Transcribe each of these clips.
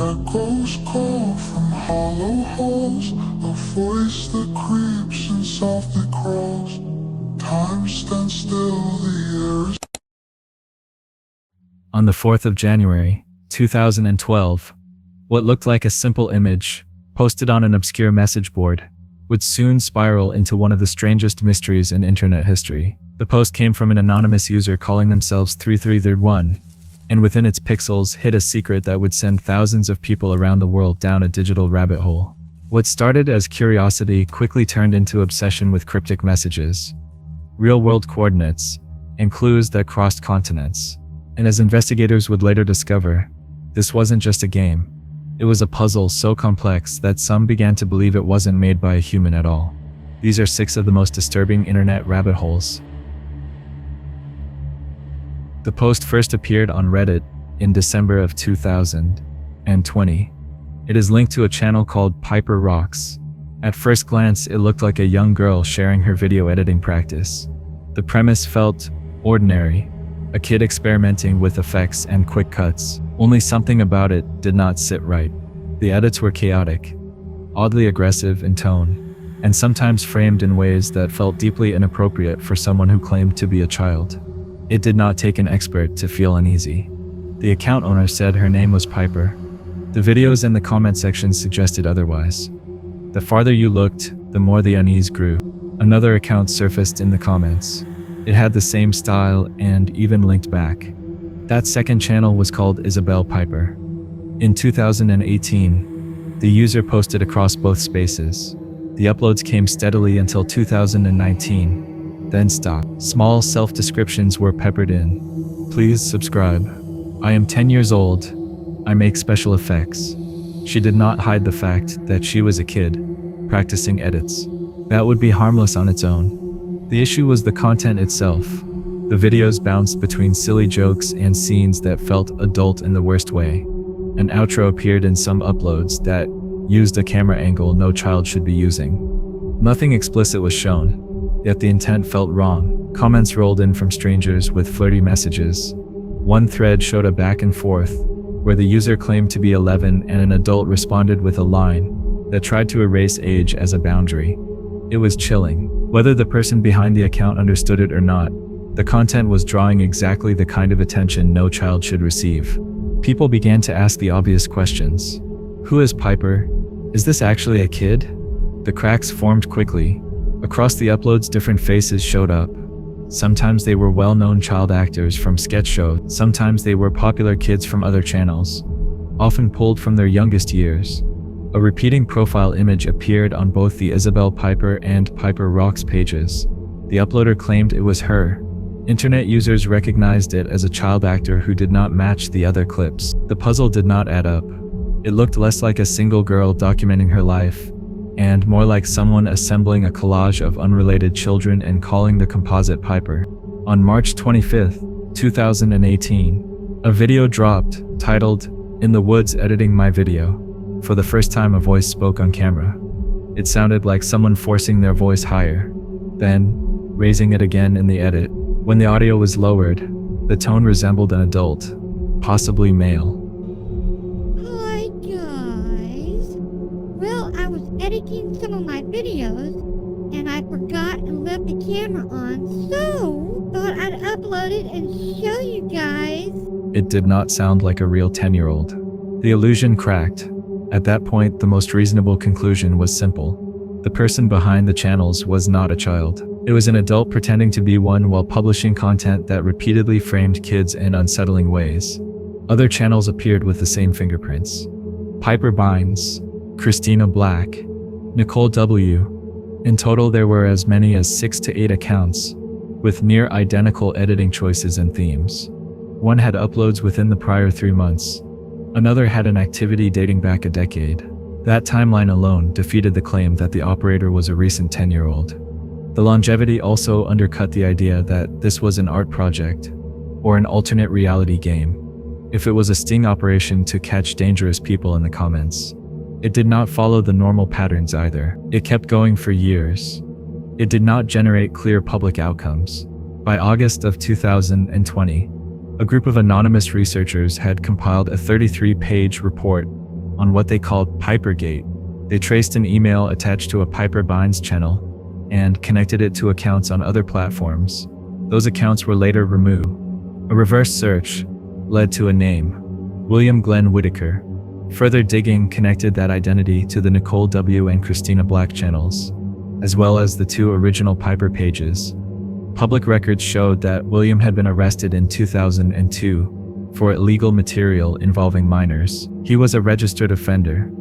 Echoes call from hollow halls, a voice that creeps and softly crawls. Time stands still, the air is... On the 4th of January, 2012, what looked like a simple image, posted on an obscure message board, would soon spiral into one of the strangest mysteries in internet history. The post came from an anonymous user calling themselves 3331, and within its pixels hid a secret that would send thousands of people around the world down a digital rabbit hole. What started as curiosity quickly turned into obsession with cryptic messages, real-world coordinates, and clues that crossed continents. And as investigators would later discover, this wasn't just a game. It was a puzzle so complex that some began to believe it wasn't made by a human at all. These are 6 of the most disturbing internet rabbit holes. The post first appeared on Reddit in December of 2020. It is linked to a channel called Piper Rocks. At first glance, it looked like a young girl sharing her video editing practice. The premise felt ordinary. A kid experimenting with effects and quick cuts. Only something about it did not sit right. The edits were chaotic, oddly aggressive in tone, and sometimes framed in ways that felt deeply inappropriate for someone who claimed to be a child. It did not take an expert to feel uneasy. The account owner said her name was Piper. The videos and the comment section suggested otherwise. The farther you looked, the more the unease grew. Another account surfaced in the comments. It had the same style and even linked back. That second channel was called Isabel Piper. In 2018, the user posted across both spaces. The uploads came steadily until 2019, then stopped. Small self-descriptions were peppered in. Please subscribe. I am 10 years old. I make special effects. She did not hide the fact that she was a kid, practicing edits. That would be harmless on its own. The issue was the content itself. The videos bounced between silly jokes and scenes that felt adult in the worst way. An outro appeared in some uploads that used a camera angle no child should be using. Nothing explicit was shown, yet the intent felt wrong. Comments rolled in from strangers with flirty messages. One thread showed a back and forth, where the user claimed to be 11 and an adult responded with a line that tried to erase age as a boundary. It was chilling. Whether the person behind the account understood it or not, the content was drawing exactly the kind of attention no child should receive. People began to ask the obvious questions. Who is Piper? Is this actually a kid? The cracks formed quickly. Across the uploads, different faces showed up. Sometimes they were well-known child actors from sketch shows, sometimes they were popular kids from other channels, often pulled from their youngest years. A repeating profile image appeared on both the Isabel Piper and Piper Rocks pages. The uploader claimed it was her. Internet users recognized it as a child actor who did not match the other clips. The puzzle did not add up. It looked less like a single girl documenting her life, and more like someone assembling a collage of unrelated children and calling the composite Piper. On March 25, 2018, a video dropped, titled, "In the Woods Editing My Video." For the first time, a voice spoke on camera. It sounded like someone forcing their voice higher, then raising it again in the edit. When the audio was lowered, the tone resembled an adult, possibly male. Hi guys. Well, I was editing some of my videos and I forgot and left the camera on, so thought I'd upload it and show you guys. It did not sound like a real 10-year-old. The illusion cracked. At that point, the most reasonable conclusion was simple. The person behind the channels was not a child. It was an adult pretending to be one while publishing content that repeatedly framed kids in unsettling ways. Other channels appeared with the same fingerprints. Piper Bynes, Christina Black, Nicole W. In total, there were as many as 6 to 8 accounts, with near identical editing choices and themes. One had uploads within the prior 3 months. Another had an activity dating back a decade. That timeline alone defeated the claim that the operator was a recent 10-year-old. The longevity also undercut the idea that this was an art project or an alternate reality game. If it was a sting operation to catch dangerous people in the comments, it did not follow the normal patterns either. It kept going for years. It did not generate clear public outcomes. By August of 2020, a group of anonymous researchers had compiled a 33-page report on what they called Pipergate. They traced an email attached to a Piper Binds channel and connected it to accounts on other platforms. Those accounts were later removed. A reverse search led to a name, William Glenn Whitaker. Further digging connected that identity to the Nicole W. and Christina Black channels, as well as the two original Piper pages. Public records showed that William had been arrested in 2002 for illegal material involving minors. He was a registered offender.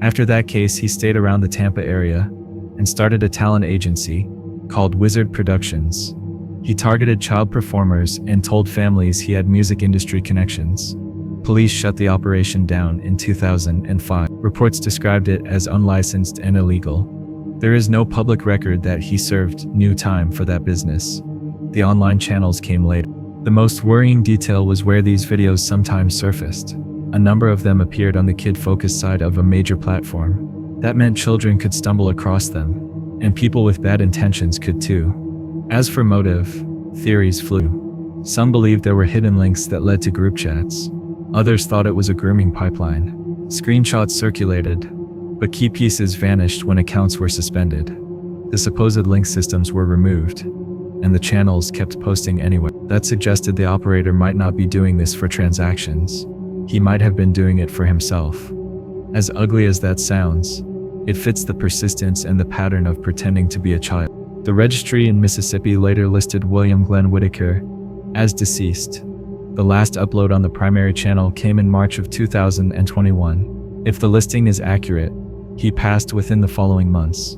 After that case, he stayed around the Tampa area and started a talent agency called Wizard Productions. He targeted child performers and told families he had music industry connections. Police shut the operation down in 2005. Reports described it as unlicensed and illegal. There is no public record that he served new time for that business. The online channels came later. The most worrying detail was where these videos sometimes surfaced. A number of them appeared on the kid-focused side of a major platform. That meant children could stumble across them, and people with bad intentions could too. As for motive, theories flew. Some believed there were hidden links that led to group chats. Others thought it was a grooming pipeline. Screenshots circulated, but key pieces vanished when accounts were suspended. The supposed link systems were removed, and the channels kept posting anyway. That suggested the operator might not be doing this for transactions. He might have been doing it for himself. As ugly as that sounds, it fits the persistence and the pattern of pretending to be a child. The registry in Mississippi later listed William Glenn Whitaker as deceased. The last upload on the primary channel came in March of 2021. If the listing is accurate, he passed within the following months.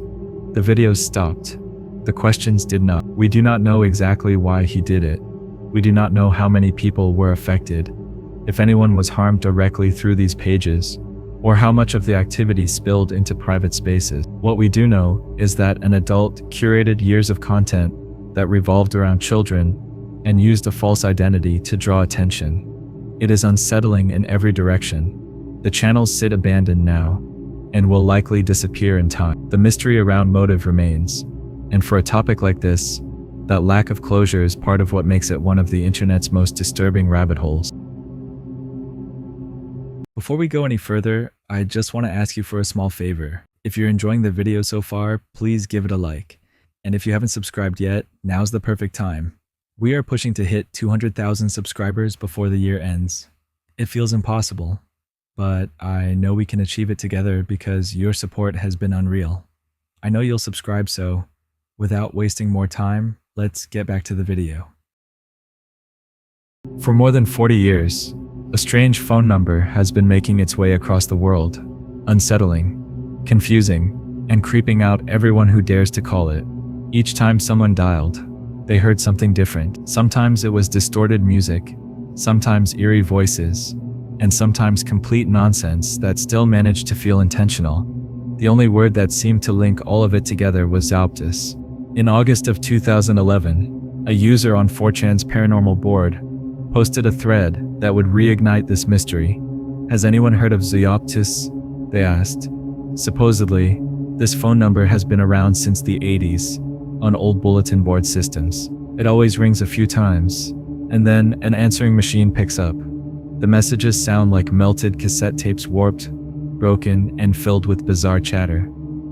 The videos stopped. The questions did not. We do not know exactly why he did it. We do not know how many people were affected, if anyone was harmed directly through these pages, or how much of the activity spilled into private spaces. What we do know is that an adult curated years of content that revolved around children and used a false identity to draw attention. It is unsettling in every direction. The channels sit abandoned now, and will likely disappear in time. The mystery around motive remains, and for a topic like this, that lack of closure is part of what makes it one of the internet's most disturbing rabbit holes. Before we go any further, I just want to ask you for a small favor. If you're enjoying the video so far, please give it a like. And if you haven't subscribed yet, now's the perfect time. We are pushing to hit 200,000 subscribers before the year ends. It feels impossible, but I know we can achieve it together because your support has been unreal. I know you'll subscribe, so without wasting more time, let's get back to the video. For more than 40 years, a strange phone number has been making its way across the world, unsettling, confusing, and creeping out everyone who dares to call it. Each time someone dialed, they heard something different. Sometimes it was distorted music, sometimes eerie voices, and sometimes complete nonsense that still managed to feel intentional. The only word that seemed to link all of it together was Zoptus. In August of 2011, a user on 4chan's paranormal board posted a thread that would reignite this mystery. Has anyone heard of Zoptus? They asked. Supposedly, this phone number has been around since the 80s on old bulletin board systems. It always rings a few times, and then an answering machine picks up. The messages sound like melted cassette tapes, warped, broken, and filled with bizarre chatter.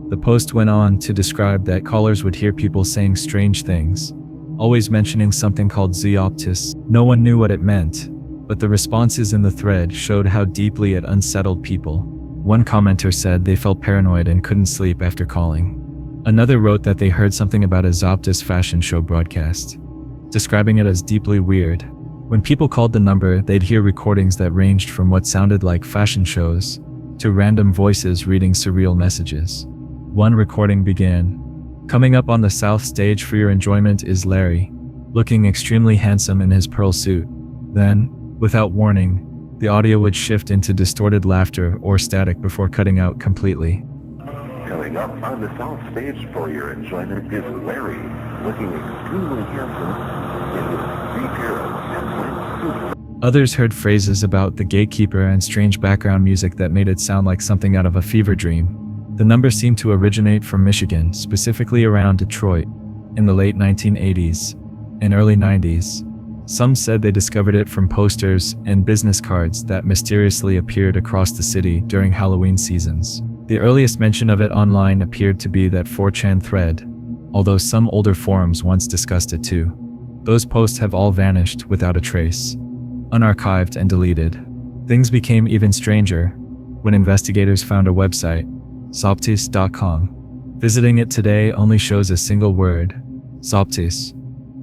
The post went on to describe that callers would hear people saying strange things, always mentioning something called Zoptus. No one knew what it meant, but the responses in the thread showed how deeply it unsettled people. One commenter said they felt paranoid and couldn't sleep after calling. Another wrote that they heard something about a Zoptus fashion show broadcast, describing it as deeply weird. When people called the number, they'd hear recordings that ranged from what sounded like fashion shows to random voices reading surreal messages. One recording began, "Coming up on the south stage for your enjoyment is Larry, looking extremely handsome in his pearl suit." Then, without warning, the audio would shift into distorted laughter or static before cutting out completely. Coming up on the south stage for your enjoyment is Larry, looking extremely handsome in his three-pair of pearl suit. Others heard phrases about the gatekeeper and strange background music that made it sound like something out of a fever dream. The number seemed to originate from Michigan, specifically around Detroit. In the late 1980s and early 90s, Some said they discovered it from posters and business cards that mysteriously appeared across the city during Halloween seasons. The earliest mention of it online appeared to be that 4chan thread, although some older forums once discussed it too. Those posts have all vanished without a trace, unarchived and deleted. Things became even stranger when investigators found a website, Zoptus.com. Visiting it today only shows a single word, Zoptus,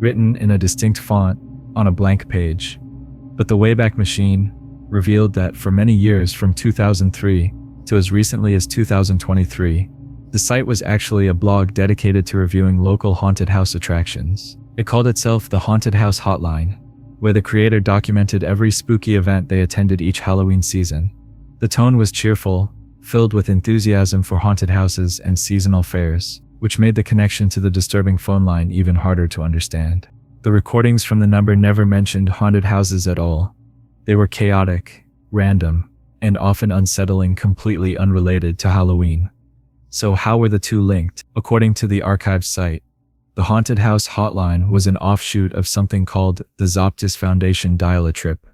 written in a distinct font on a blank page. But the Wayback Machine revealed that for many years from 2003 to as recently as 2023, the site was actually a blog dedicated to reviewing local haunted house attractions. It called itself the Haunted House Hotline, where the creator documented every spooky event they attended each Halloween season. The tone was cheerful, filled with enthusiasm for haunted houses and seasonal fairs, which made the connection to the disturbing phone line even harder to understand. The recordings from the number never mentioned haunted houses at all. They were chaotic, random, and often unsettling, completely unrelated to Halloween. So how were the two linked? According to the archive site, the Haunted House Hotline was an offshoot of something called the Zoptus Foundation Dial-A-Trip,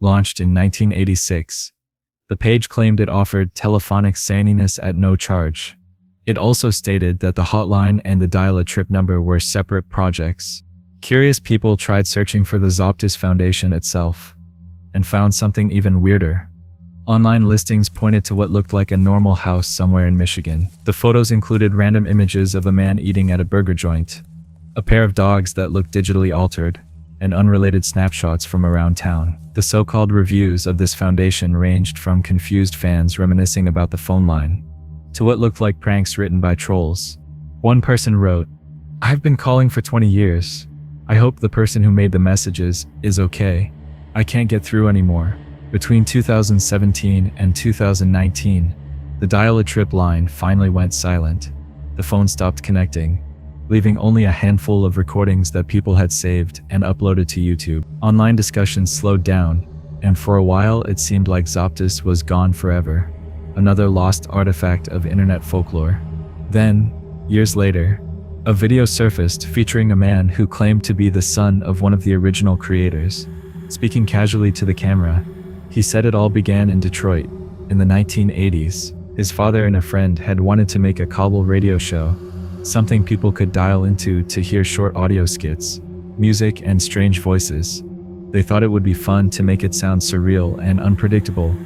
launched in 1986. The page claimed it offered telephonic zaniness at no charge. It also stated that the hotline and the Dial-A-Trip number were separate projects. Curious people tried searching for the Zoptus Foundation itself, and found something even weirder. Online listings pointed to what looked like a normal house somewhere in Michigan. The photos included random images of a man eating at a burger joint, a pair of dogs that looked digitally altered, and unrelated snapshots from around town. The so-called reviews of this foundation ranged from confused fans reminiscing about the phone line, to what looked like pranks written by trolls. One person wrote, "I've been calling for 20 years. I hope the person who made the messages is okay. I can't get through anymore." Between 2017 and 2019, the Dial-A-Trip line finally went silent. The phone stopped connecting, leaving only a handful of recordings that people had saved and uploaded to YouTube. Online discussions slowed down, and for a while it seemed like Zoptus was gone forever, another lost artifact of internet folklore. Then, years later, a video surfaced featuring a man who claimed to be the son of one of the original creators. Speaking casually to the camera, he said it all began in Detroit, in the 1980s. His father and a friend had wanted to make a cobble radio show, something people could dial into to hear short audio skits, music, and strange voices. They thought it would be fun to make it sound surreal and unpredictable,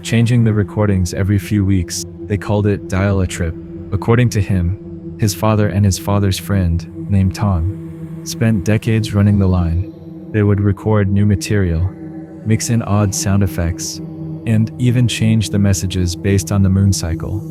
changing the recordings every few weeks. They called it Dial-A-Trip. According to him, his father and his father's friend, named Tom, spent decades running the line. They would record new material, mix in odd sound effects, and even change the messages based on the moon cycle.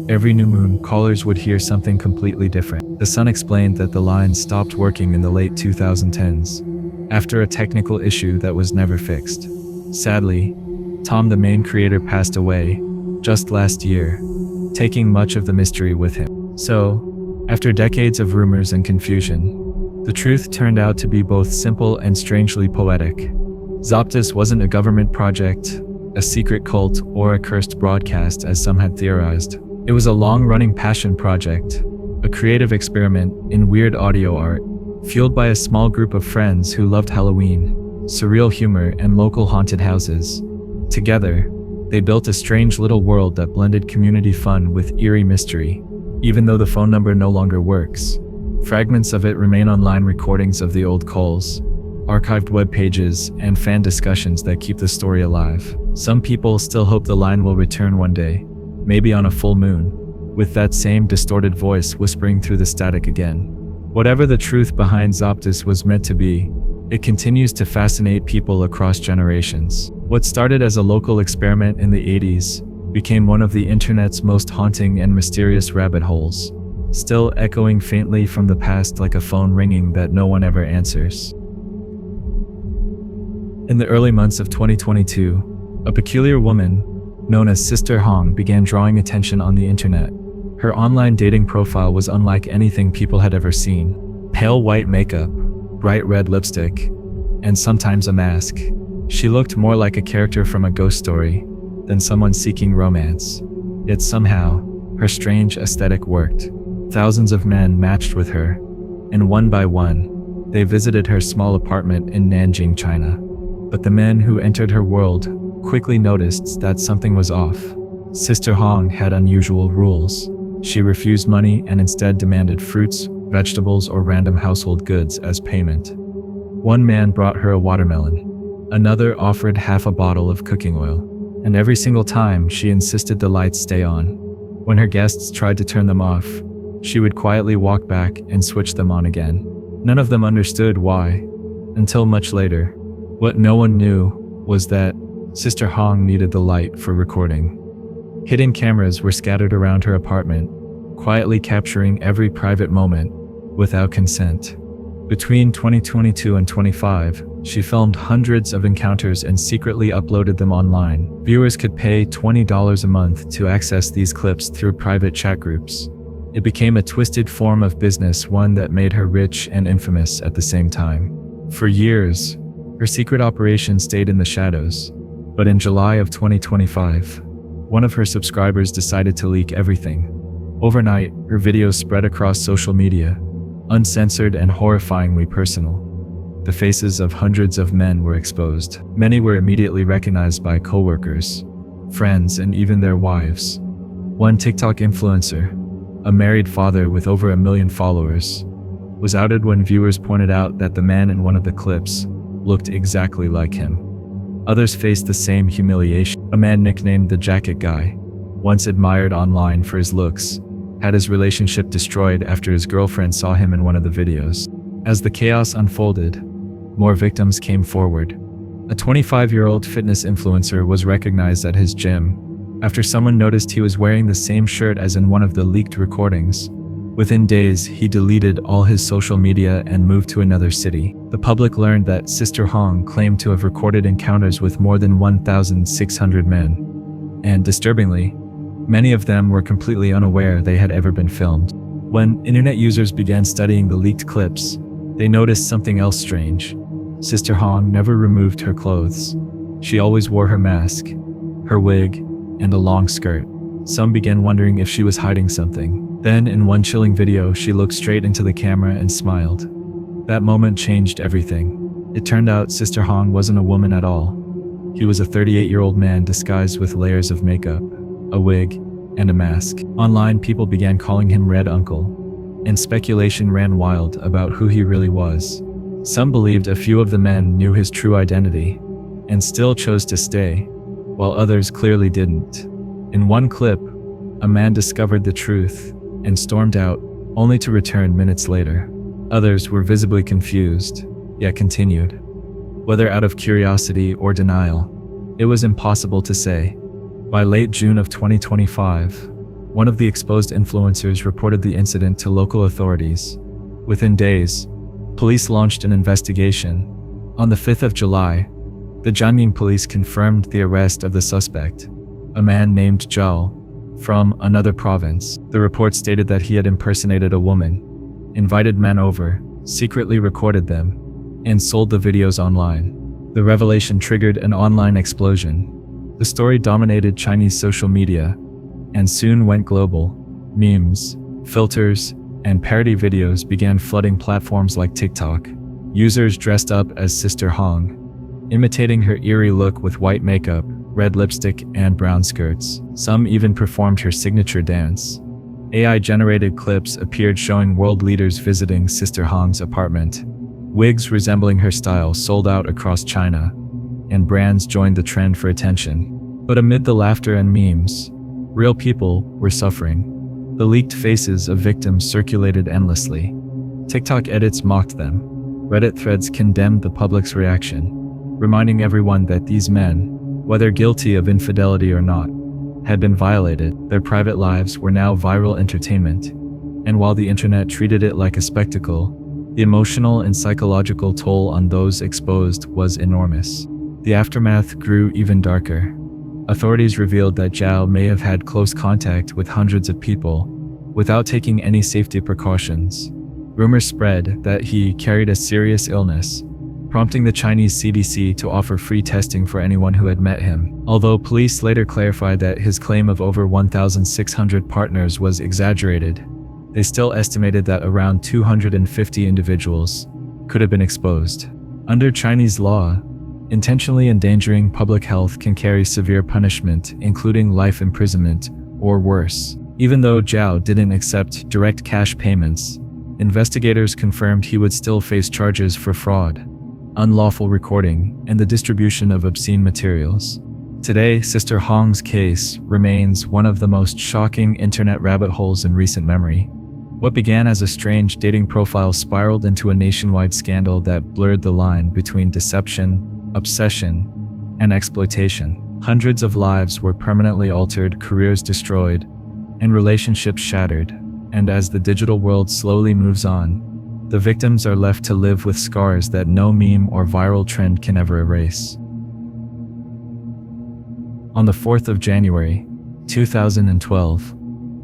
Every new moon, callers would hear something completely different. The son explained that the line stopped working in the late 2010s, after a technical issue that was never fixed. Sadly, Tom, the main creator, passed away just last year, taking much of the mystery with him. So, after decades of rumors and confusion, the truth turned out to be both simple and strangely poetic. Zoptus wasn't a government project, a secret cult, or a cursed broadcast as some had theorized. It was a long-running passion project, a creative experiment in weird audio art, fueled by a small group of friends who loved Halloween, surreal humor, and local haunted houses. Together, they built a strange little world that blended community fun with eerie mystery. Even though the phone number no longer works, fragments of it remain online, recordings of the old calls, archived web pages, and fan discussions that keep the story alive. Some people still hope the line will return one day, maybe on a full moon, with that same distorted voice whispering through the static again. Whatever the truth behind Zoptus was meant to be, it continues to fascinate people across generations. What started as a local experiment in the 80s became one of the internet's most haunting and mysterious rabbit holes, still echoing faintly from the past like a phone ringing that no one ever answers. In the early months of 2022, a peculiar woman, known as Sister Hong, began drawing attention on the internet. Her online dating profile was unlike anything people had ever seen. Pale white makeup, bright red lipstick, and sometimes a mask. She looked more like a character from a ghost story than someone seeking romance. Yet somehow, her strange aesthetic worked. Thousands of men matched with her, and one by one, They visited her small apartment in Nanjing, China. But the men who entered her world quickly noticed that something was off. Sister Hong had unusual rules. She refused money and instead demanded fruits, vegetables, or random household goods as payment. One man brought her a watermelon. Another offered half a bottle of cooking oil. And every single time, she insisted the lights stay on. When her guests tried to turn them off, she would quietly walk back and switch them on again. None of them understood why, until much later. What no one knew was that Sister Hong needed the light for recording. Hidden cameras were scattered around her apartment, quietly capturing every private moment without consent. Between 2022 and 25, she filmed hundreds of encounters and secretly uploaded them online. Viewers could pay $20 a month to access these clips through private chat groups. It became a twisted form of business, one that made her rich and infamous at the same time. For years, her secret operation stayed in the shadows. But in July of 2025, one of her subscribers decided to leak everything. Overnight, her videos spread across social media, uncensored and horrifyingly personal. The faces of hundreds of men were exposed. Many were immediately recognized by coworkers, friends, and even their wives. One TikTok influencer, a married father with over 1 million followers, was outed when viewers pointed out that the man in one of the clips looked exactly like him. Others faced the same humiliation. A man nicknamed the Jacket Guy, once admired online for his looks, had his relationship destroyed after his girlfriend saw him in one of the videos. As the chaos unfolded, more victims came forward. A 25-year-old fitness influencer was recognized at his gym after someone noticed he was wearing the same shirt as in one of the leaked recordings. Within days, he deleted all his social media and moved to another city. The public learned that Sister Hong claimed to have recorded encounters with more than 1,600 men. And disturbingly, many of them were completely unaware they had ever been filmed. When internet users began studying the leaked clips, they noticed something else strange. Sister Hong never removed her clothes. She always wore her mask, her wig, and a long skirt. Some began wondering if she was hiding something. Then, in one chilling video, she looked straight into the camera and smiled. That moment changed everything. It turned out Sister Hong wasn't a woman at all. He was a 38-year-old man disguised with layers of makeup, a wig, and a mask. Online, people began calling him Red Uncle, and speculation ran wild about who he really was. Some believed a few of the men knew his true identity, and still chose to stay, while others clearly didn't. In one clip, a man discovered the truth and stormed out, only to return minutes later. Others were visibly confused, yet continued. Whether out of curiosity or denial, it was impossible to say. By late June of 2025, one of the exposed influencers reported the incident to local authorities. Within days, police launched an investigation. On the 5th of July, the Jiangning police confirmed the arrest of the suspect, a man named Zhao, from another province. The report stated that he had impersonated a woman, invited men over, secretly recorded them, and sold the videos online. The revelation triggered an online explosion. The story dominated Chinese social media and soon went global. Memes, filters, and parody videos began flooding platforms like TikTok. Users dressed up as Sister Hong, imitating her eerie look with white makeup, red lipstick, and brown skirts. Some even performed her signature dance. AI-generated clips appeared showing world leaders visiting Sister Hong's apartment. Wigs resembling her style sold out across China, and brands joined the trend for attention. But amid the laughter and memes, real people were suffering. The leaked faces of victims circulated endlessly. TikTok edits mocked them. Reddit threads condemned the public's reaction, reminding everyone that these men, whether guilty of infidelity or not, had been violated. Their private lives were now viral entertainment. And while the internet treated it like a spectacle, the emotional and psychological toll on those exposed was enormous. The aftermath grew even darker. Authorities revealed that Zhao may have had close contact with hundreds of people without taking any safety precautions. Rumors spread that he carried a serious illness, prompting the Chinese CDC to offer free testing for anyone who had met him. Although police later clarified that his claim of over 1,600 partners was exaggerated, they still estimated that around 250 individuals could have been exposed. Under Chinese law, intentionally endangering public health can carry severe punishment, including life imprisonment or worse. Even though Zhao didn't accept direct cash payments, investigators confirmed he would still face charges for fraud, unlawful recording, and the distribution of obscene materials. Today, Sister Hong's case remains one of the most shocking internet rabbit holes in recent memory. What began as a strange dating profile spiraled into a nationwide scandal that blurred the line between deception, obsession, and exploitation. Hundreds of lives were permanently altered, careers destroyed, and relationships shattered. And as the digital world slowly moves on, the victims are left to live with scars that no meme or viral trend can ever erase. On the 4th of January, 2012,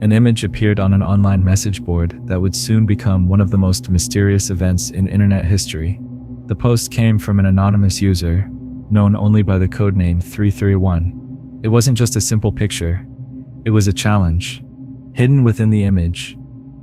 an image appeared on an online message board that would soon become one of the most mysterious events in internet history. The post came from an anonymous user, known only by the codename 331. It wasn't just a simple picture, it was a challenge. Hidden within the image,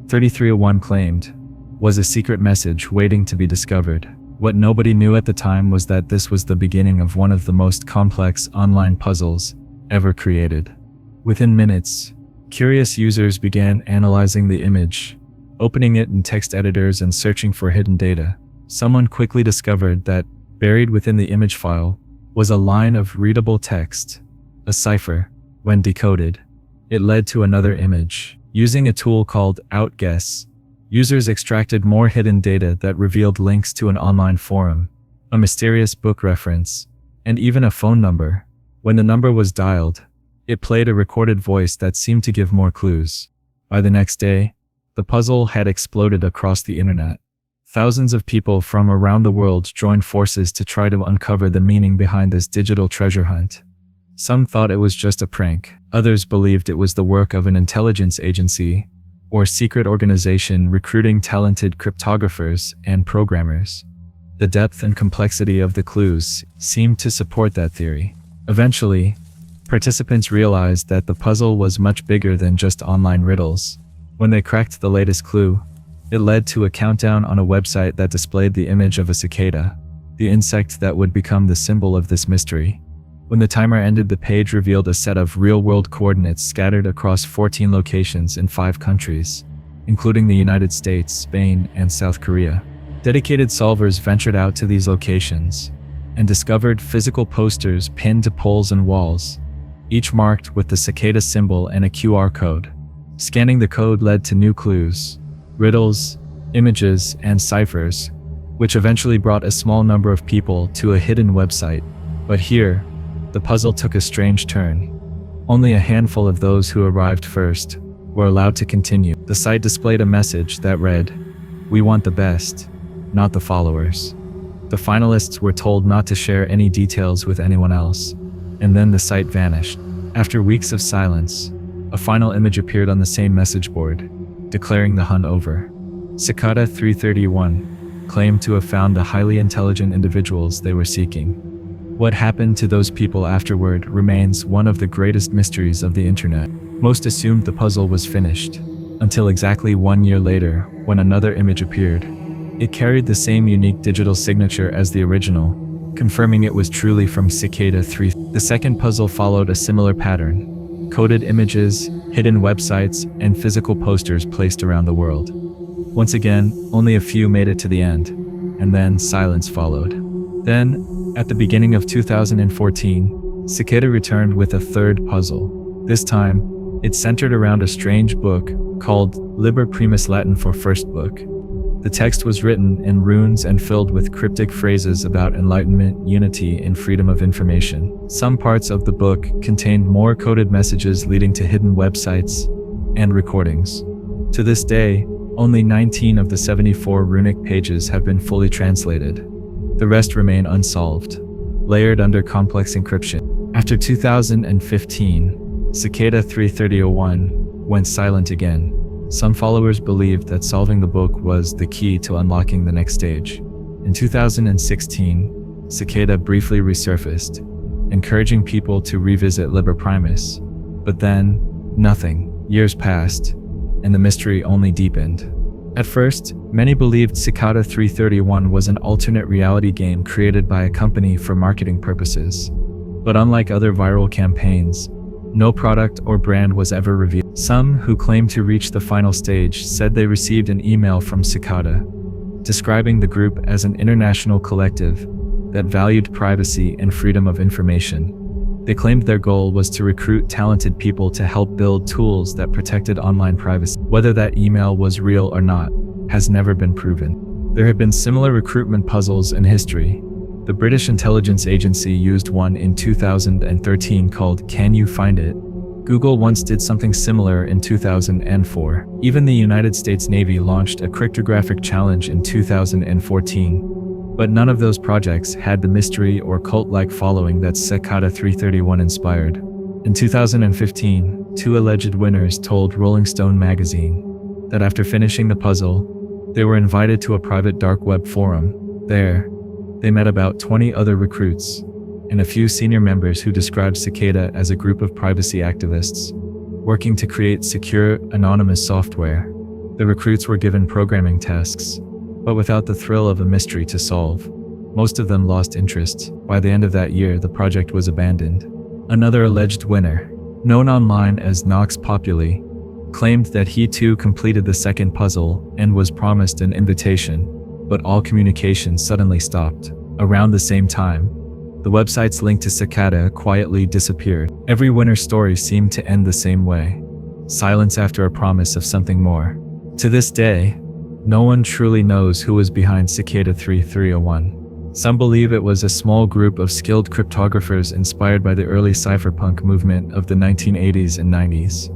331 claimed, was a secret message waiting to be discovered. What nobody knew at the time was that this was the beginning of one of the most complex online puzzles ever created. Within minutes, curious users began analyzing the image, opening it in text editors and searching for hidden data. Someone quickly discovered that buried within the image file was a line of readable text, a cipher. When decoded, it led to another image. Using a tool called Outguess, users extracted more hidden data that revealed links to an online forum, a mysterious book reference, and even a phone number. When the number was dialed, it played a recorded voice that seemed to give more clues. By the next day, the puzzle had exploded across the internet. Thousands of people from around the world joined forces to try to uncover the meaning behind this digital treasure hunt. Some thought it was just a prank. Others believed it was the work of an intelligence agency or secret organization recruiting talented cryptographers and programmers. The depth and complexity of the clues seemed to support that theory. Eventually, participants realized that the puzzle was much bigger than just online riddles. When they cracked the latest clue, it led to a countdown on a website that displayed the image of a cicada, the insect that would become the symbol of this mystery. When the timer ended, the page revealed a set of real-world coordinates scattered across 14 locations in 5 countries, including the United States, Spain, and South Korea. Dedicated solvers ventured out to these locations and discovered physical posters pinned to poles and walls, each marked with the cicada symbol and a QR code. Scanning the code led to new clues, riddles, images, and ciphers, which eventually brought a small number of people to a hidden website. But here, the puzzle took a strange turn. Only a handful of those who arrived first were allowed to continue. The site displayed a message that read, "We want the best, not the followers." The finalists were told not to share any details with anyone else, and then the site vanished. After weeks of silence, a final image appeared on the same message board, declaring the hunt over. Cicada 331 claimed to have found the highly intelligent individuals they were seeking. What happened to those people afterward remains one of the greatest mysteries of the internet. Most assumed the puzzle was finished, until exactly 1 year later, when another image appeared. It carried the same unique digital signature as the original, confirming it was truly from Cicada 3. The second puzzle followed a similar pattern: coded images, hidden websites, and physical posters placed around the world. Once again, only a few made it to the end, and then silence followed. Then, at the beginning of 2014, Cicada returned with a third puzzle. This time, it centered around a strange book called Liber Primus, Latin for first book. The text was written in runes and filled with cryptic phrases about enlightenment, unity, and freedom of information. Some parts of the book contained more coded messages leading to hidden websites and recordings. To this day, only 19 of the 74 runic pages have been fully translated. The rest remain unsolved, layered under complex encryption. After 2015, Cicada 331 went silent again. Some followers believed that solving the book was the key to unlocking the next stage. In 2016, Cicada briefly resurfaced, encouraging people to revisit Liber Primus. But then, nothing. Years passed, and the mystery only deepened. At first, many believed Cicada 331 was an alternate reality game created by a company for marketing purposes. But unlike other viral campaigns, no product or brand was ever revealed. Some who claimed to reach the final stage said they received an email from Cicada, describing the group as an international collective that valued privacy and freedom of information. They claimed their goal was to recruit talented people to help build tools that protected online privacy. Whether that email was real or not has never been proven. There have been similar recruitment puzzles in history. The British intelligence agency used one in 2013 called Can You Find It? Google once did something similar in 2004. Even the United States Navy launched a cryptographic challenge in 2014. But none of those projects had the mystery or cult-like following that Cicada 331 inspired. In 2015, 2 alleged winners told Rolling Stone magazine that after finishing the puzzle, they were invited to a private dark web forum. There, they met about 20 other recruits and a few senior members who described Cicada as a group of privacy activists working to create secure, anonymous software. The recruits were given programming tasks, but without the thrill of a mystery to solve. Most of them lost interest. By the end of that year, the project was abandoned. Another alleged winner, known online as Nox Populi, claimed that he too completed the second puzzle and was promised an invitation, but all communication suddenly stopped. Around the same time, the website's link to Cicada quietly disappeared. Every winner's story seemed to end the same way: silence after a promise of something more. To this day, no one truly knows who was behind Cicada 331. Some believe it was a small group of skilled cryptographers inspired by the early cypherpunk movement of the 1980s and 90s.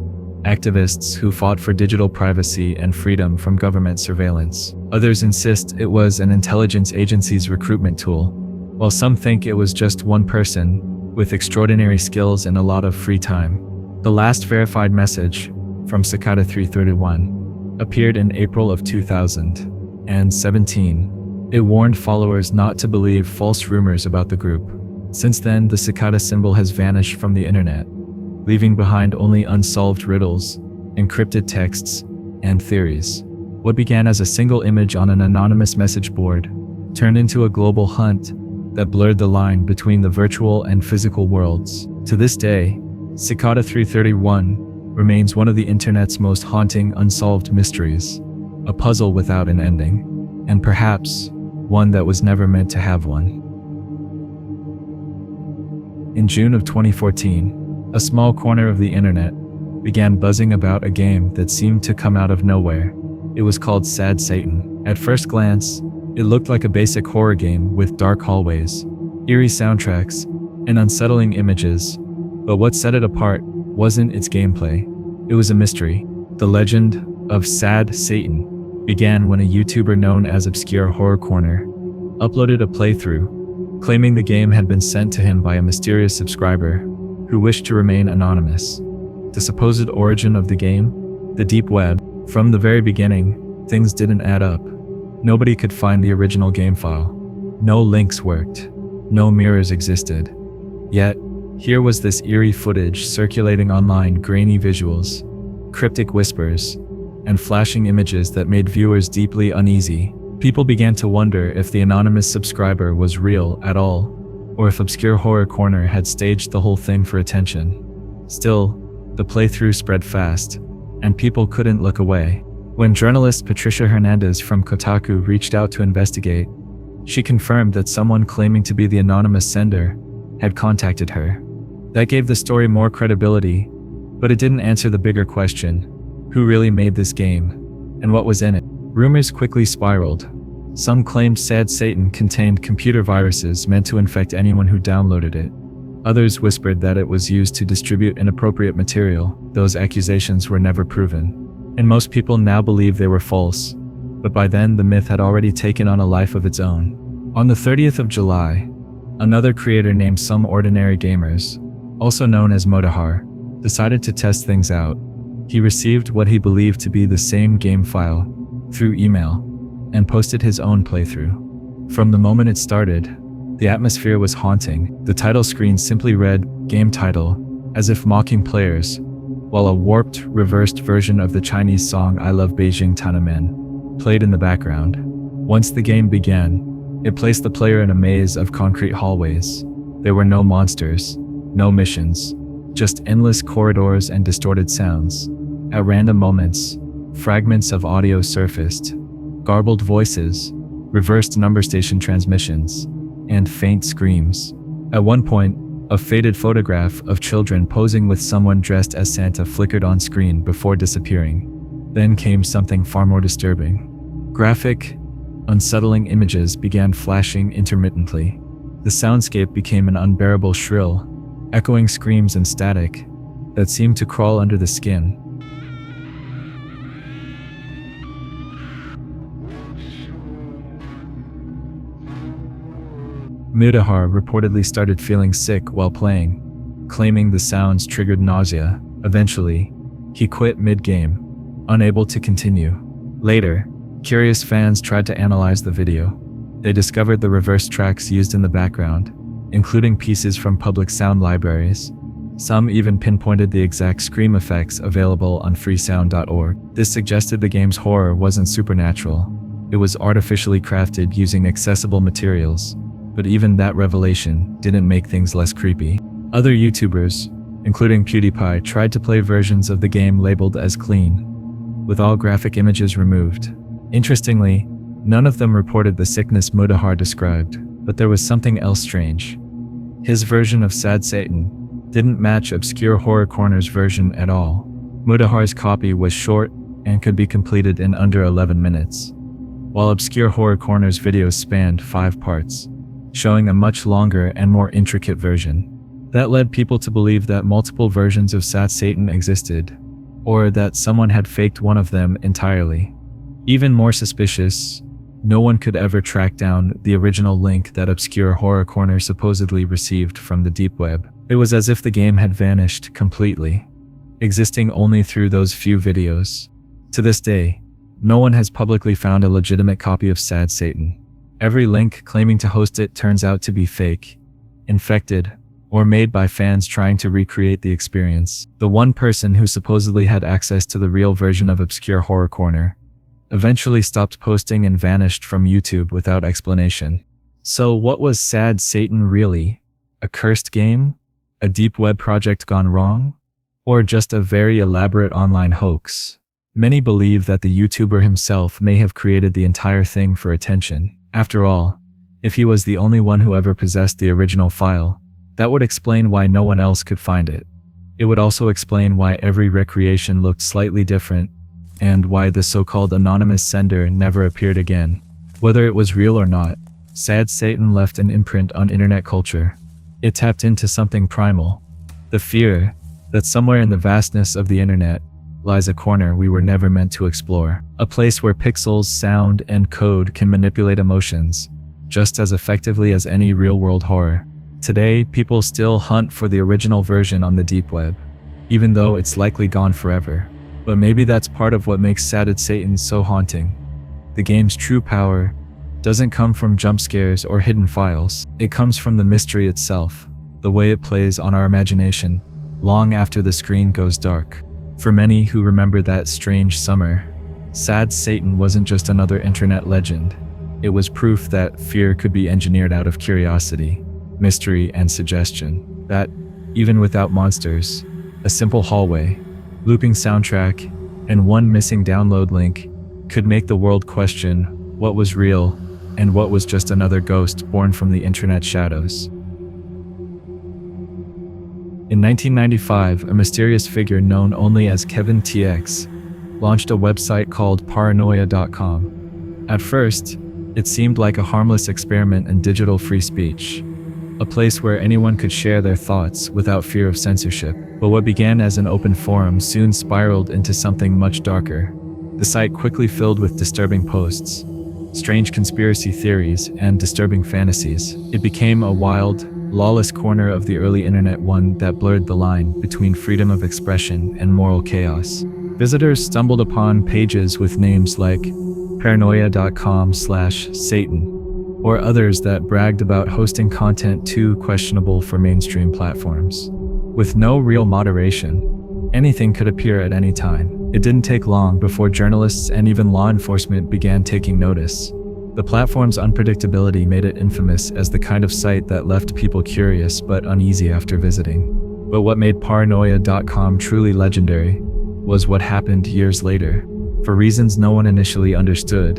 Activists who fought for digital privacy and freedom from government surveillance. Others insist it was an intelligence agency's recruitment tool, while some think it was just one person with extraordinary skills and a lot of free time. The last verified message from Cicada 331 appeared in April of 2017. It warned followers not to believe false rumors about the group. Since then, the Cicada symbol has vanished from the internet, leaving behind only unsolved riddles, encrypted texts, and theories. What began as a single image on an anonymous message board turned into a global hunt that blurred the line between the virtual and physical worlds. To this day, Cicada 331 remains one of the internet's most haunting unsolved mysteries, a puzzle without an ending, and perhaps one that was never meant to have one. In June of 2014, a small corner of the internet began buzzing about a game that seemed to come out of nowhere. It was called Sad Satan. At first glance, it looked like a basic horror game with dark hallways, eerie soundtracks, and unsettling images, but what set it apart wasn't its gameplay. It was a mystery. The legend of Sad Satan began when a YouTuber known as Obscure Horror Corner uploaded a playthrough, claiming the game had been sent to him by a mysterious subscriber who wished to remain anonymous. The supposed origin of the game? The deep web. From the very beginning, things didn't add up. Nobody could find the original game file. No links worked. No mirrors existed. Yet, here was this eerie footage circulating online: grainy visuals, cryptic whispers, and flashing images that made viewers deeply uneasy. People began to wonder if the anonymous subscriber was real at all, or if Obscure Horror Corner had staged the whole thing for attention. Still, the playthrough spread fast, and people couldn't look away. When journalist Patricia Hernandez from Kotaku reached out to investigate, she confirmed that someone claiming to be the anonymous sender had contacted her. That gave the story more credibility, but it didn't answer the bigger question: who really made this game, and what was in it? Rumors quickly spiraled. Some claimed Sad Satan contained computer viruses meant to infect anyone who downloaded it. Others whispered that it was used to distribute inappropriate material. Those accusations were never proven, and most people now believe they were false, but by then the myth had already taken on a life of its own. On the 30th of July, another creator named Some Ordinary Gamers, also known as Motahar, decided to test things out. He received what he believed to be the same game file through email and posted his own playthrough. From the moment it started, the atmosphere was haunting. The title screen simply read "Game Title," as if mocking players, while a warped, reversed version of the Chinese song "I Love Beijing Tiananmen" played in the background. Once the game began, it placed the player in a maze of concrete hallways. There were no monsters, no missions, just endless corridors and distorted sounds. At random moments, fragments of audio surfaced, garbled voices, reversed number station transmissions, and faint screams. At one point, a faded photograph of children posing with someone dressed as Santa flickered on screen before disappearing. Then came something far more disturbing. Graphic, unsettling images began flashing intermittently. The soundscape became an unbearable shrill, echoing screams and static that seemed to crawl under the skin. Mudahar reportedly started feeling sick while playing, claiming the sounds triggered nausea. Eventually, he quit mid-game, unable to continue. Later, curious fans tried to analyze the video. They discovered the reverse tracks used in the background, including pieces from public sound libraries. Some even pinpointed the exact scream effects available on freesound.org. This suggested the game's horror wasn't supernatural. It was artificially crafted using accessible materials. But even that revelation didn't make things less creepy. Other YouTubers, including PewDiePie, tried to play versions of the game labeled as clean, with all graphic images removed. Interestingly, none of them reported the sickness Mudahar described, but there was something else strange. His version of Sad Satan didn't match Obscure Horror Corner's version at all. Mudahar's copy was short and could be completed in under 11 minutes, while Obscure Horror Corner's videos spanned 5 parts, showing a much longer and more intricate version. That led people to believe that multiple versions of Sad Satan existed, or that someone had faked one of them entirely. Even more suspicious, no one could ever track down the original link that Obscure Horror Corner supposedly received from the deep web. It was as if the game had vanished completely, existing only through those few videos. To this day, no one has publicly found a legitimate copy of Sad Satan. Every link claiming to host it turns out to be fake, infected, or made by fans trying to recreate the experience. The one person who supposedly had access to the real version of Obscure Horror Corner eventually stopped posting and vanished from YouTube without explanation. So what was Sad Satan really? A cursed game? A deep web project gone wrong? Or just a very elaborate online hoax? Many believe that the YouTuber himself may have created the entire thing for attention. After all, if he was the only one who ever possessed the original file, that would explain why no one else could find it. It would also explain why every recreation looked slightly different, and why the so-called anonymous sender never appeared again. Whether it was real or not, Sad Satan left an imprint on internet culture. It tapped into something primal, the fear that somewhere in the vastness of the internet lies a corner we were never meant to explore. A place where pixels, sound, and code can manipulate emotions just as effectively as any real-world horror. Today, people still hunt for the original version on the deep web, even though it's likely gone forever. But maybe that's part of what makes Sad Satan so haunting. The game's true power doesn't come from jump scares or hidden files. It comes from the mystery itself, the way it plays on our imagination long after the screen goes dark. For many who remember that strange summer, Sad Satan wasn't just another internet legend. It was proof that fear could be engineered out of curiosity, mystery, and suggestion. That, even without monsters, a simple hallway, looping soundtrack, and one missing download link could make the world question what was real and what was just another ghost born from the internet shadows. In 1995, a mysterious figure known only as Kevin TX launched a website called paranoia.com. At first, it seemed like a harmless experiment in digital free speech, a place where anyone could share their thoughts without fear of censorship. But what began as an open forum soon spiraled into something much darker. The site quickly filled with disturbing posts, strange conspiracy theories, and disturbing fantasies. It became a wild, lawless corner of the early internet, one that blurred the line between freedom of expression and moral chaos. Visitors stumbled upon pages with names like paranoia.com/Satan, or others that bragged about hosting content too questionable for mainstream platforms. With no real moderation, anything could appear at any time. It didn't take long before journalists and even law enforcement began taking notice. The platform's unpredictability made it infamous as the kind of site that left people curious but uneasy after visiting. But what made paranoia.com truly legendary was what happened years later. For reasons no one initially understood,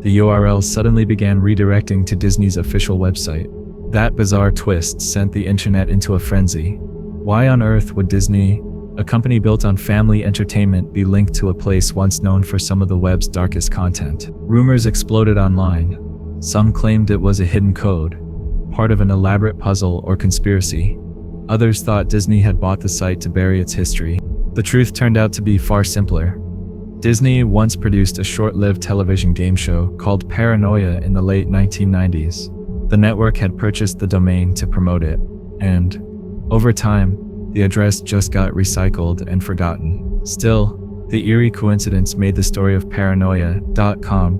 the URL suddenly began redirecting to Disney's official website. That bizarre twist sent the internet into a frenzy. Why on earth would Disney, a company built on family entertainment, be linked to a place once known for some of the web's darkest content? Rumors exploded online. Some claimed it was a hidden code, part of an elaborate puzzle or conspiracy. Others thought Disney had bought the site to bury its history. The truth turned out to be far simpler. Disney once produced a short-lived television game show called Paranoia in the late 1990s. The network had purchased the domain to promote it, and, over time, the address just got recycled and forgotten. Still, the eerie coincidence made the story of paranoia.com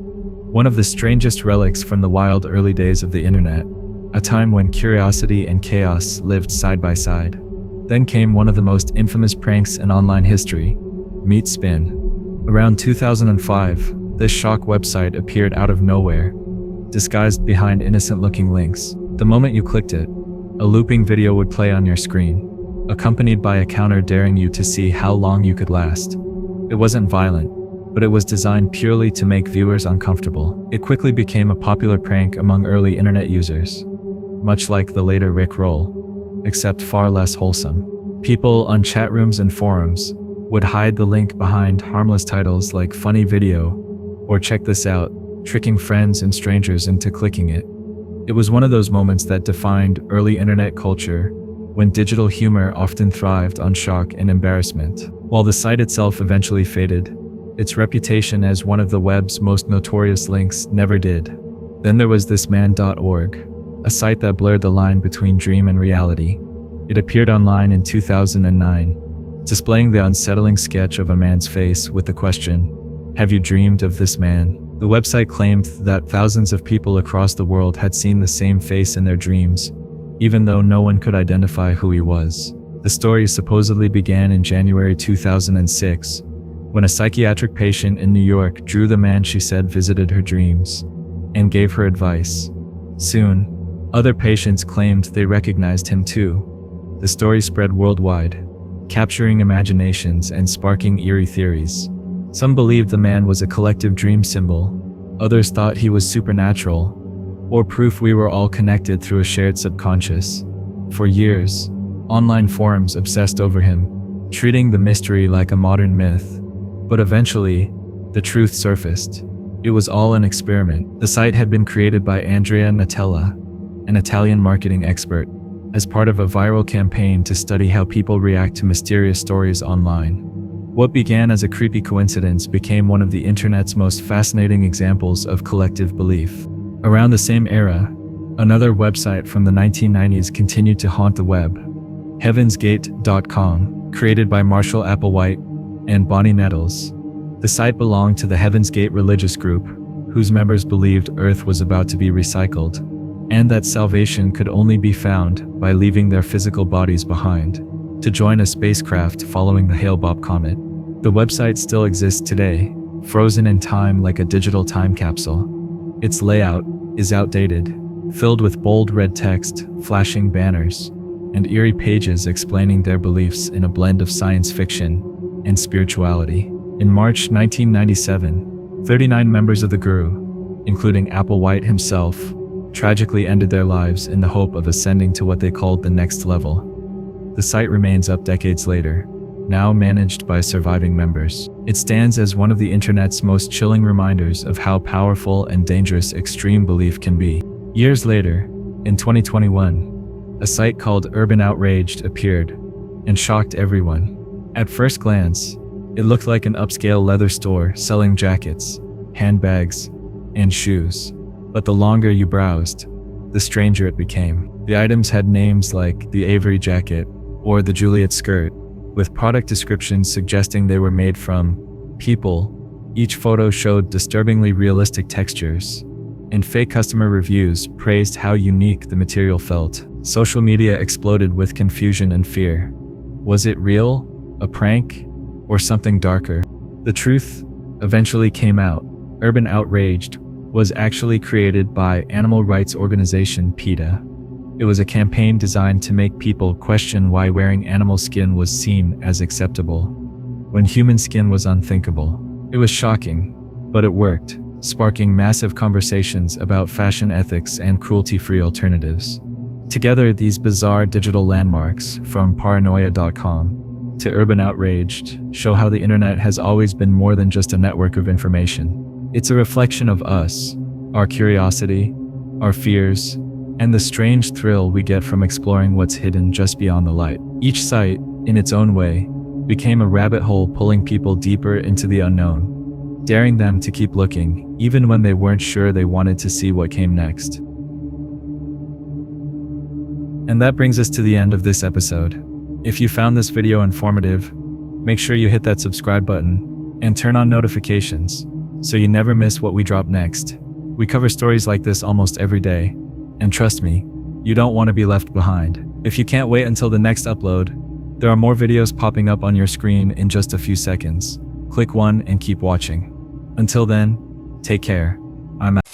one of the strangest relics from the wild early days of the internet, a time when curiosity and chaos lived side by side. Then came one of the most infamous pranks in online history, Meet Spin. Around 2005, this shock website appeared out of nowhere, disguised behind innocent-looking links. The moment you clicked it, a looping video would play on your screen, accompanied by a counter daring you to see how long you could last. It wasn't violent, but it was designed purely to make viewers uncomfortable. It quickly became a popular prank among early internet users, much like the later Rickroll, except far less wholesome. People on chat rooms and forums would hide the link behind harmless titles like funny video or check this out, tricking friends and strangers into clicking it. It was one of those moments that defined early internet culture, when digital humor often thrived on shock and embarrassment. While the site itself eventually faded, its reputation as one of the web's most notorious links never did. Then there was thisman.org, a site that blurred the line between dream and reality. It appeared online in 2009, displaying the unsettling sketch of a man's face with the question, "Have you dreamed of this man?" The website claimed that thousands of people across the world had seen the same face in their dreams, even though no one could identify who he was. The story supposedly began in January 2006, when a psychiatric patient in New York drew the man she said visited her dreams, and gave her advice. Soon, other patients claimed they recognized him too. The story spread worldwide, capturing imaginations and sparking eerie theories. Some believed the man was a collective dream symbol, others thought he was supernatural, or proof we were all connected through a shared subconscious. For years, online forums obsessed over him, treating the mystery like a modern myth. But eventually, the truth surfaced. It was all an experiment. The site had been created by Andrea Natella, an Italian marketing expert, as part of a viral campaign to study how people react to mysterious stories online. What began as a creepy coincidence became one of the internet's most fascinating examples of collective belief. Around the same era, another website from the 1990s continued to haunt the web, heavensgate.com, created by Marshall Applewhite and Bonnie Nettles. The site belonged to the Heaven's Gate religious group, whose members believed Earth was about to be recycled, and that salvation could only be found by leaving their physical bodies behind, to join a spacecraft following the Hale-Bopp comet. The website still exists today, frozen in time like a digital time capsule. Its layout is outdated, filled with bold red text, flashing banners, and eerie pages explaining their beliefs in a blend of science fiction and spirituality. In March 1997, 39 members of the Guru, including Applewhite himself, tragically ended their lives in the hope of ascending to what they called the next level. The site remains up decades later, now managed by surviving members. It stands as one of the internet's most chilling reminders of how powerful and dangerous extreme belief can be. Years later, in 2021, a site called Urban Outraged appeared and shocked everyone. At first glance, it looked like an upscale leather store selling jackets, handbags, and shoes. But the longer you browsed, the stranger it became. The items had names like the Avery jacket or the Juliet skirt, with product descriptions suggesting they were made from people. Each photo showed disturbingly realistic textures, and fake customer reviews praised how unique the material felt. Social media exploded with confusion and fear. Was it real, a prank, or something darker? The truth eventually came out. Urban Outraged was actually created by animal rights organization PETA. It was a campaign designed to make people question why wearing animal skin was seen as acceptable, when human skin was unthinkable. It was shocking, but it worked, sparking massive conversations about fashion ethics and cruelty-free alternatives. Together, these bizarre digital landmarks, from paranoia.com to Urban Outraged, show how the internet has always been more than just a network of information. It's a reflection of us, our curiosity, our fears, and the strange thrill we get from exploring what's hidden just beyond the light. Each site, in its own way, became a rabbit hole pulling people deeper into the unknown, daring them to keep looking, even when they weren't sure they wanted to see what came next. And that brings us to the end of this episode. If you found this video informative, make sure you hit that subscribe button and turn on notifications so you never miss what we drop next. We cover stories like this almost every day, and trust me, you don't want to be left behind. If you can't wait until the next upload, there are more videos popping up on your screen in just a few seconds. Click one and keep watching. Until then, take care. I'm out.